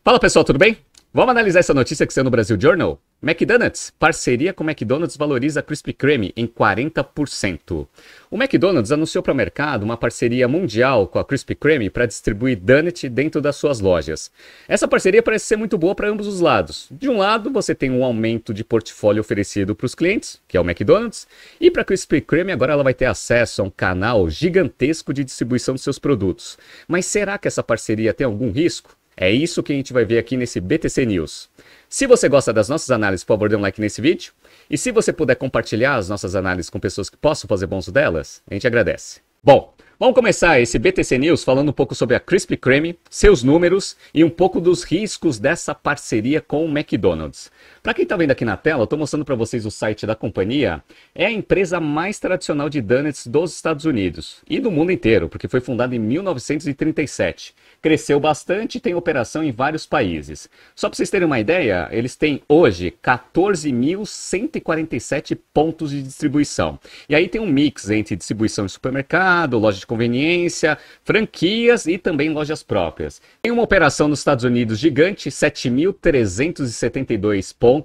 Fala pessoal, tudo bem? Vamos analisar essa notícia que saiu no Brasil Journal? McDonald's, parceria com McDonald's valoriza Krispy Kreme em 40%. O McDonald's anunciou para o mercado uma parceria mundial com a Krispy Kreme para distribuir donut dentro das suas lojas. Essa parceria parece ser muito boa para ambos os lados. De um lado, você tem um aumento de portfólio oferecido para os clientes, que é o McDonald's, e para a Krispy Kreme agora ela vai ter acesso a um canal gigantesco de distribuição de seus produtos. Mas será que essa parceria tem algum risco? É isso que a gente vai ver aqui nesse BTC News. Se você gosta das nossas análises, por favor, dê um like nesse vídeo. E se você puder compartilhar as nossas análises com pessoas que possam fazer bom uso delas, a gente agradece. Bom, vamos começar esse BTC News falando um pouco sobre a Krispy Kreme, seus números e um pouco dos riscos dessa parceria com o McDonald's. Para quem está vendo aqui na tela, eu estou mostrando para vocês o site da companhia. É a empresa mais tradicional de donuts dos Estados Unidos e do mundo inteiro, porque foi fundada em 1937. Cresceu bastante e tem operação em vários países. Só para vocês terem uma ideia, eles têm hoje 14.147 pontos de distribuição. E aí tem um mix entre distribuição de supermercado, loja de conveniência, franquias e também lojas próprias. Tem uma operação nos Estados Unidos gigante, 7.372 pontos,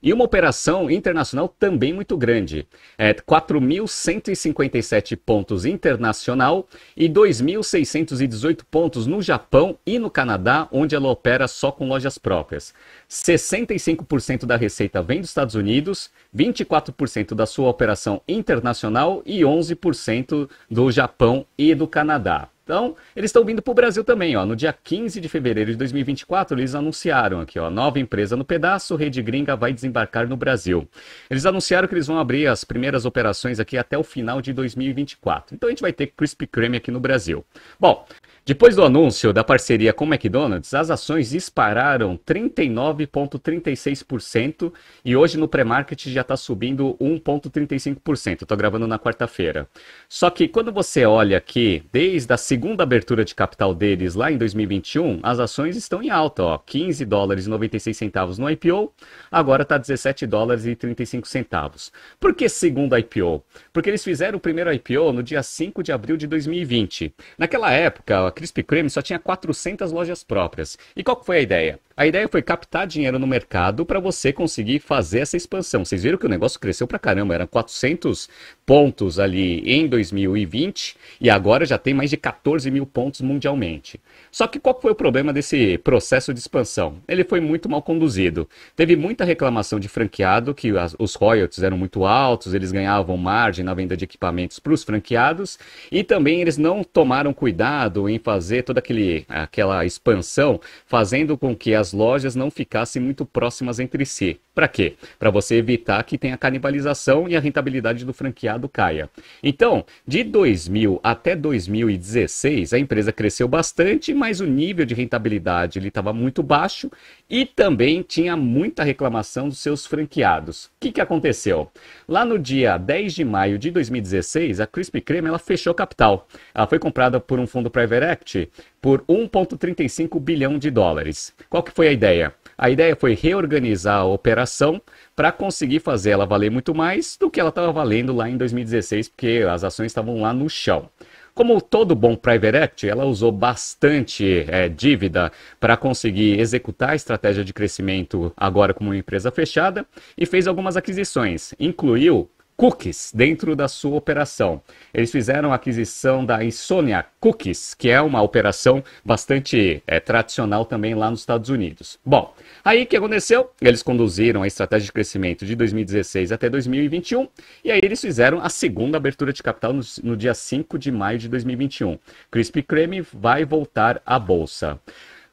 e uma operação internacional também muito grande, 4.157 pontos internacional e 2.618 pontos no Japão e no Canadá, onde ela opera só com lojas próprias. 65% da receita vem dos Estados Unidos, 24% da sua operação internacional e 11% do Japão e do Canadá. Então, eles estão vindo para o Brasil também, ó. No dia 15 de fevereiro de 2024, eles anunciaram aqui, ó, nova empresa no pedaço, Rede Gringa vai desembarcar no Brasil. Eles anunciaram que eles vão abrir as primeiras operações aqui até o final de 2024. Então, a gente vai ter Krispy Kreme aqui no Brasil. Bom, depois do anúncio da parceria com o McDonald's, as ações dispararam 39,36% e hoje no pré-market já está subindo 1,35%. Estou gravando na quarta-feira. Só que quando você olha aqui, desde a segunda abertura de capital deles lá em 2021, as ações estão em alta, ó, 15 dólares e 96 centavos no IPO, agora está 17 dólares e 35 centavos. Por que segundo IPO? Porque eles fizeram o primeiro IPO no dia 5 de abril de 2020. Naquela época, a Krispy Kreme só tinha 400 lojas próprias. E qual que foi a ideia? A ideia foi captar dinheiro no mercado para você conseguir fazer essa expansão. Vocês viram que o negócio cresceu pra caramba, eram 400 pontos ali em 2020 e agora já tem mais de 14 mil pontos mundialmente. Só que qual foi o problema desse processo de expansão? Ele foi muito mal conduzido. Teve muita reclamação de franqueado, que os royalties eram muito altos, eles ganhavam margem na venda de equipamentos para os franqueados e também eles não tomaram cuidado em fazer toda aquela expansão, fazendo com que as lojas não ficassem muito próximas entre si. Para quê? Para você evitar que tenha canibalização e a rentabilidade do franqueado caia. Então, de 2000 até 2016, a empresa cresceu bastante, mas o nível de rentabilidade estava muito baixo e também tinha muita reclamação dos seus franqueados. O que aconteceu? Lá no dia 10 de maio de 2016, a Krispy Kreme ela fechou capital. Ela foi comprada por um fundo private equity por 1,35 bilhão de dólares. Qual que foi a ideia? A ideia foi reorganizar a operação para conseguir fazer ela valer muito mais do que ela estava valendo lá em 2016, porque as ações estavam lá no chão. Como todo bom private equity, ela usou bastante dívida para conseguir executar a estratégia de crescimento agora como uma empresa fechada e fez algumas aquisições, incluiu Cookies dentro da sua operação. Eles fizeram a aquisição da Insomnia Cookies, que é uma operação bastante tradicional também lá nos Estados Unidos. Bom, aí o que aconteceu? Eles conduziram a estratégia de crescimento de 2016 até 2021 e aí eles fizeram a segunda abertura de capital no dia 5 de maio de 2021. Krispy Kreme vai voltar à bolsa.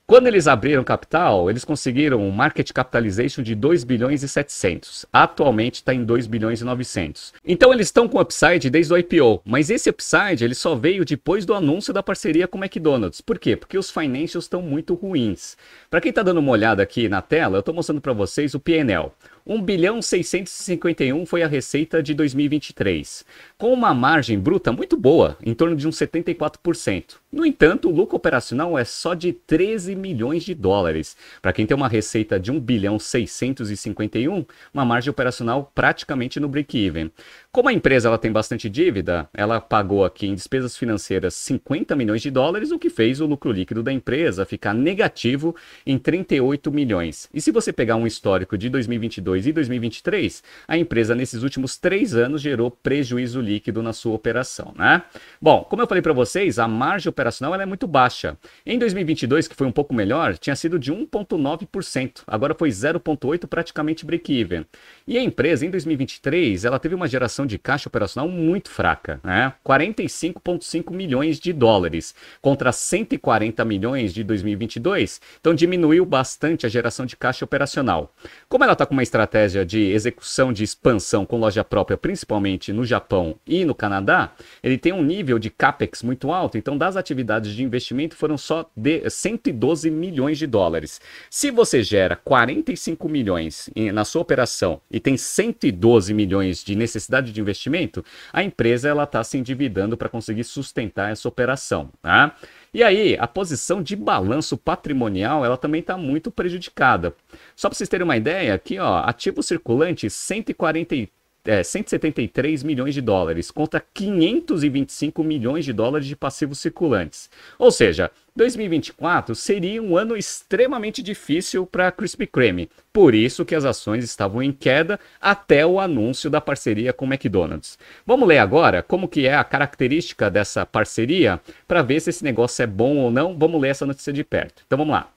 Quando eles abriram capital, eles conseguiram um market capitalization de 2 bilhões e 700. Atualmente está em 2 bilhões e 900. Então eles estão com upside desde o IPO, mas esse upside ele só veio depois do anúncio da parceria com o McDonald's. Por quê? Porque os financials estão muito ruins. Para quem está dando uma olhada aqui na tela, eu estou mostrando para vocês o P&L. 1 bilhão 651 foi a receita de 2023, com uma margem bruta muito boa, em torno de uns 74%. No entanto, o lucro operacional é só de 13 milhões de dólares. Para quem tem uma receita de 1 bilhão 651, uma margem operacional praticamente no break-even. Como a empresa ela tem bastante dívida, ela pagou aqui em despesas financeiras 50 milhões de dólares, o que fez o lucro líquido da empresa ficar negativo em 38 milhões. E se você pegar um histórico de 2022 e 2023, a empresa nesses últimos 3 anos gerou prejuízo líquido na sua operação, né? Bom, como eu falei para vocês, a margem operacional ela é muito baixa. Em 2022, que foi um pouco melhor, tinha sido de 1,9%. Agora foi 0,8%, praticamente break-even. E a empresa, em 2023, ela teve uma geração de caixa operacional muito fraca, né? 45,5 milhões de dólares contra 140 milhões de 2022. Então diminuiu bastante a geração de caixa operacional. Como ela está com uma estratégia de execução de expansão com loja própria, principalmente no Japão e no Canadá, ele tem um nível de CAPEX muito alto, então das atividades de investimento foram só de 112 milhões de dólares. Se você gera 45 milhões na sua operação e tem 112 milhões de necessidade de investimento, a empresa está se endividando para conseguir sustentar essa operação, tá? E aí, a posição de balanço patrimonial, ela também está muito prejudicada. Só para vocês terem uma ideia, aqui, ó, ativo circulante 173 milhões de dólares contra 525 milhões de dólares de passivos circulantes. Ou seja, 2024 seria um ano extremamente difícil para a Krispy Kreme. Por isso que as ações estavam em queda até o anúncio da parceria com o McDonald's. Vamos ler agora como que é a característica dessa parceria para ver se esse negócio é bom ou não. Vamos ler essa notícia de perto. Então vamos lá.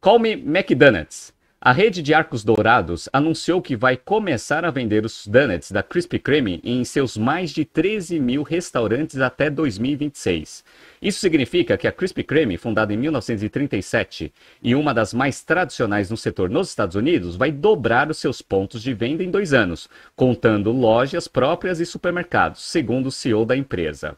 Call Me McDonald's. A rede de Arcos Dourados anunciou que vai começar a vender os donuts da Krispy Kreme em seus mais de 13 mil restaurantes até 2026. Isso significa que a Krispy Kreme, fundada em 1937 e uma das mais tradicionais no setor nos Estados Unidos, vai dobrar os seus pontos de venda em 2 anos, contando lojas próprias e supermercados, segundo o CEO da empresa.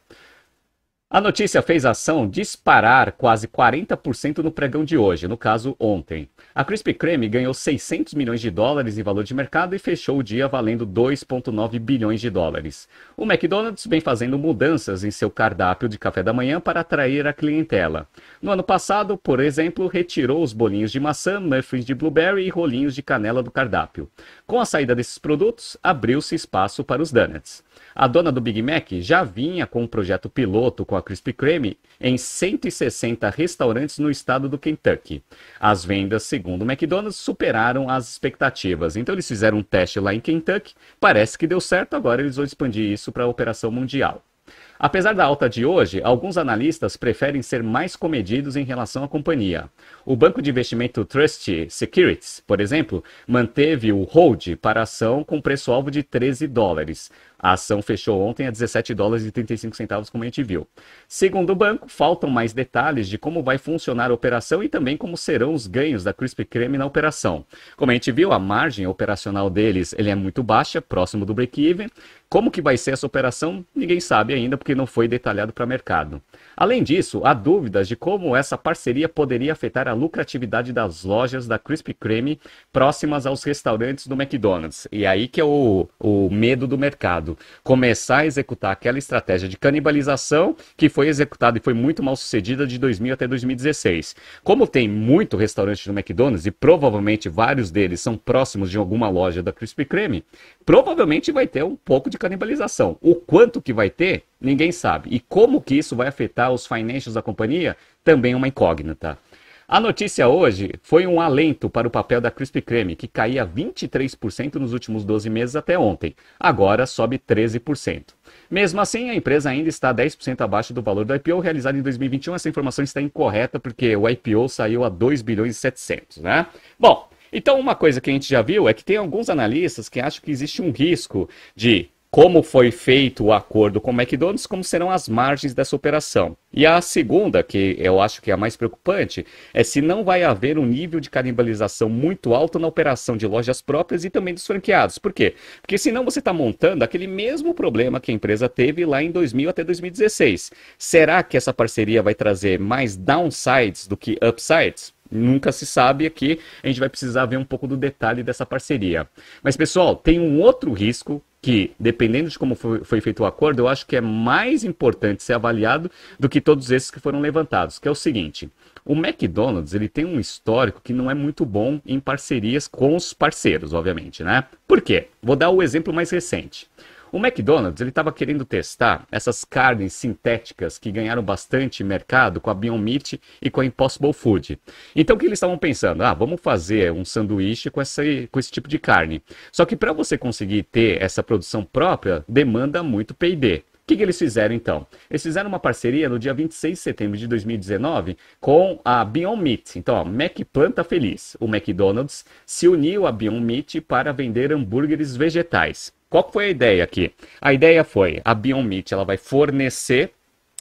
A notícia fez a ação disparar quase 40% no pregão de hoje, no caso ontem. A Krispy Kreme ganhou 600 milhões de dólares em valor de mercado e fechou o dia valendo 2,9 bilhões de dólares. O McDonald's vem fazendo mudanças em seu cardápio de café da manhã para atrair a clientela. No ano passado, por exemplo, retirou os bolinhos de maçã, muffins de blueberry e rolinhos de canela do cardápio. Com a saída desses produtos, abriu-se espaço para os donuts. A dona do Big Mac já vinha com um projeto piloto com a Krispy Kreme em 160 restaurantes no estado do Kentucky. As vendas, segundo o McDonald's, superaram as expectativas. Então eles fizeram um teste lá em Kentucky, parece que deu certo, agora eles vão expandir isso para a operação mundial. Apesar da alta de hoje, alguns analistas preferem ser mais comedidos em relação à companhia. O banco de investimento Trust Securities, por exemplo, manteve o hold para a ação com preço-alvo de 13 dólares. A ação fechou ontem a 17 dólares e 35 centavos, como a gente viu. Segundo o banco, faltam mais detalhes de como vai funcionar a operação e também como serão os ganhos da Krispy Kreme na operação. Como a gente viu, a margem operacional deles ele é muito baixa, próximo do break-even. Como que vai ser essa operação, ninguém sabe ainda, porque não foi detalhado para o mercado. Além disso, há dúvidas de como essa parceria poderia afetar a lucratividade das lojas da Krispy Kreme próximas aos restaurantes do McDonald's. E aí que é o medo do mercado. Começar a executar aquela estratégia de canibalização que foi executada e foi muito mal sucedida de 2000 até 2016. Como tem muito restaurante no McDonald's e provavelmente vários deles são próximos de alguma loja da Krispy Kreme, provavelmente vai ter um pouco de canibalização. O quanto que vai ter, ninguém sabe. E como que isso vai afetar os financials da companhia, também é uma incógnita. A notícia hoje foi um alento para o papel da Krispy Kreme, que caía 23% nos últimos 12 meses até ontem. Agora sobe 13%. Mesmo assim, a empresa ainda está 10% abaixo do valor do IPO realizado em 2021. Essa informação está incorreta porque o IPO saiu a 2 bilhões e 700, né? Bom, então uma coisa que a gente já viu é que tem alguns analistas que acham que existe um risco de como foi feito o acordo com o McDonald's, como serão as margens dessa operação. E a segunda, que eu acho que é a mais preocupante, é se não vai haver um nível de canibalização muito alto na operação de lojas próprias e também dos franqueados. Por quê? Porque senão você está montando aquele mesmo problema que a empresa teve lá em 2000 até 2016. Será que essa parceria vai trazer mais downsides do que upsides? Nunca se sabe. Aqui a gente vai precisar ver um pouco do detalhe dessa parceria. Mas, pessoal, tem um outro risco que, dependendo de como foi feito o acordo, eu acho que é mais importante ser avaliado do que todos esses que foram levantados, que é o seguinte: o McDonald's, ele tem um histórico que não é muito bom em parcerias com os parceiros, obviamente, né? Por quê? Vou dar o exemplo mais recente. O McDonald's, ele estava querendo testar essas carnes sintéticas que ganharam bastante mercado com a Beyond Meat e com a Impossible Food. Então, o que eles estavam pensando? Vamos fazer um sanduíche com esse tipo de carne. Só que para você conseguir ter essa produção própria, demanda muito P&D. O que eles fizeram então? Eles fizeram uma parceria no dia 26 de setembro de 2019 com a Beyond Meat. Então, Mac Planta Feliz. O McDonald's se uniu à Beyond Meat para vender hambúrgueres vegetais. Qual foi a ideia aqui? A ideia foi, a Beyond Meat ela vai fornecer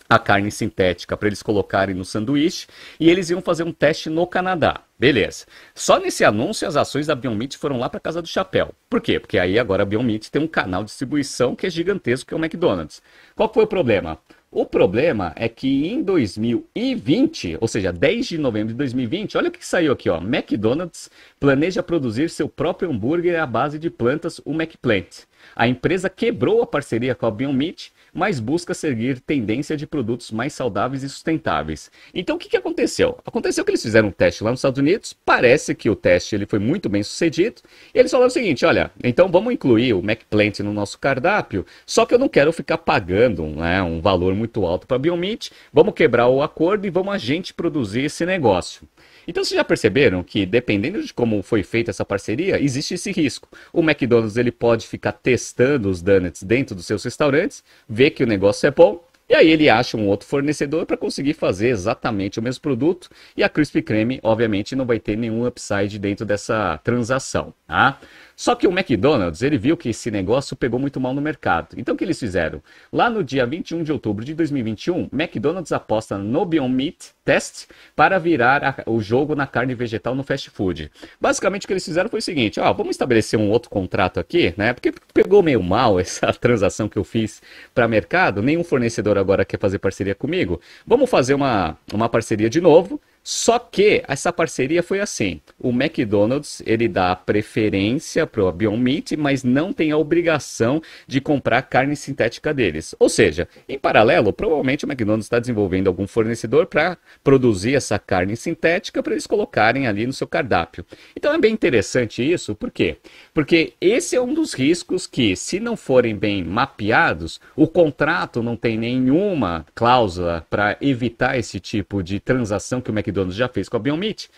a carne sintética para eles colocarem no sanduíche e eles iam fazer um teste no Canadá. Beleza. Só nesse anúncio as ações da Beyond Meat foram lá para casa do chapéu. Por quê? Porque aí agora a Beyond Meat tem um canal de distribuição que é gigantesco, que é o McDonald's. Qual foi o problema? O problema é que em 2020, ou seja, 10 de novembro de 2020, olha o que saiu aqui, ó. McDonald's planeja produzir seu próprio hambúrguer à base de plantas, o McPlant. A empresa quebrou a parceria com a Beyond Meat, mas busca seguir tendência de produtos mais saudáveis e sustentáveis. Então, o que aconteceu? Aconteceu que eles fizeram um teste lá nos Estados Unidos, parece que o teste ele foi muito bem sucedido, e eles falaram o seguinte: olha, então vamos incluir o McPlant no nosso cardápio, só que eu não quero ficar pagando um valor muito alto para a Beyond Meat, vamos quebrar o acordo e vamos a gente produzir esse negócio. Então, vocês já perceberam que, dependendo de como foi feita essa parceria, existe esse risco. O McDonald's ele pode ficar testando os donuts dentro dos seus restaurantes, ver que o negócio é bom, e aí ele acha um outro fornecedor para conseguir fazer exatamente o mesmo produto, e a Krispy Kreme, obviamente, não vai ter nenhum upside dentro dessa transação, tá? Só que o McDonald's, ele viu que esse negócio pegou muito mal no mercado. Então, o que eles fizeram? Lá no dia 21 de outubro de 2021, McDonald's aposta no Beyond Meat Test para virar o jogo na carne vegetal no fast food. Basicamente, o que eles fizeram foi o seguinte: vamos estabelecer um outro contrato aqui, né? Porque pegou meio mal essa transação que eu fiz para mercado, nenhum fornecedor agora quer fazer parceria comigo. Vamos fazer uma parceria de novo. Só que essa parceria foi assim: o McDonald's ele dá preferência para o Beyond Meat, mas não tem a obrigação de comprar carne sintética deles. Ou seja, em paralelo, provavelmente o McDonald's está desenvolvendo algum fornecedor para produzir essa carne sintética para eles colocarem ali no seu cardápio. Então é bem interessante isso, por quê? Porque esse é um dos riscos que, se não forem bem mapeados, o contrato não tem nenhuma cláusula para evitar esse tipo de transação que o McDonald's já fez com a Beyond Meat.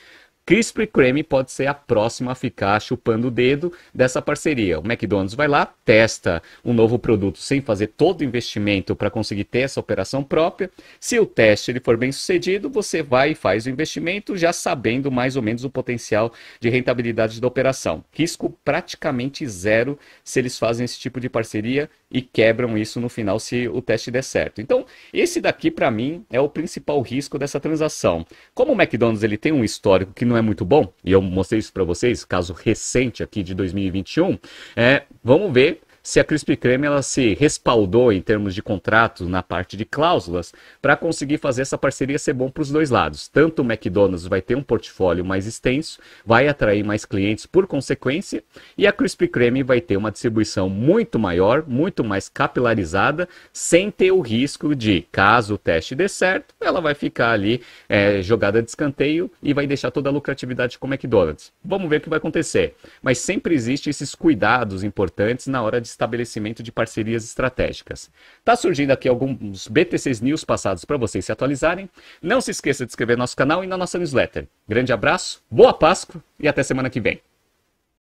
Krispy Kreme pode ser a próxima a ficar chupando o dedo dessa parceria. O McDonald's vai lá, testa um novo produto sem fazer todo o investimento para conseguir ter essa operação própria. Se o teste ele for bem sucedido, você vai e faz o investimento já sabendo mais ou menos o potencial de rentabilidade da operação. Risco praticamente zero se eles fazem esse tipo de parceria e quebram isso no final se o teste der certo. Então, esse daqui para mim é o principal risco dessa transação. Como o McDonald's ele tem um histórico que não é muito bom, e eu mostrei isso para vocês, caso recente aqui de 2021, vamos ver se a Krispy Kreme ela se respaldou em termos de contratos na parte de cláusulas para conseguir fazer essa parceria ser bom para os dois lados. Tanto o McDonald's vai ter um portfólio mais extenso, vai atrair mais clientes por consequência, e a Krispy Kreme vai ter uma distribuição muito maior, muito mais capilarizada, sem ter o risco de, caso o teste dê certo, ela vai ficar ali jogada de escanteio e vai deixar toda a lucratividade com o McDonald's. Vamos ver o que vai acontecer. Mas sempre existem esses cuidados importantes na hora de estabelecimento de parcerias estratégicas. Tá surgindo aqui alguns BTCs News passados para vocês se atualizarem. Não se esqueça de inscrever no nosso canal e na nossa newsletter. Grande abraço, boa Páscoa e até semana que vem.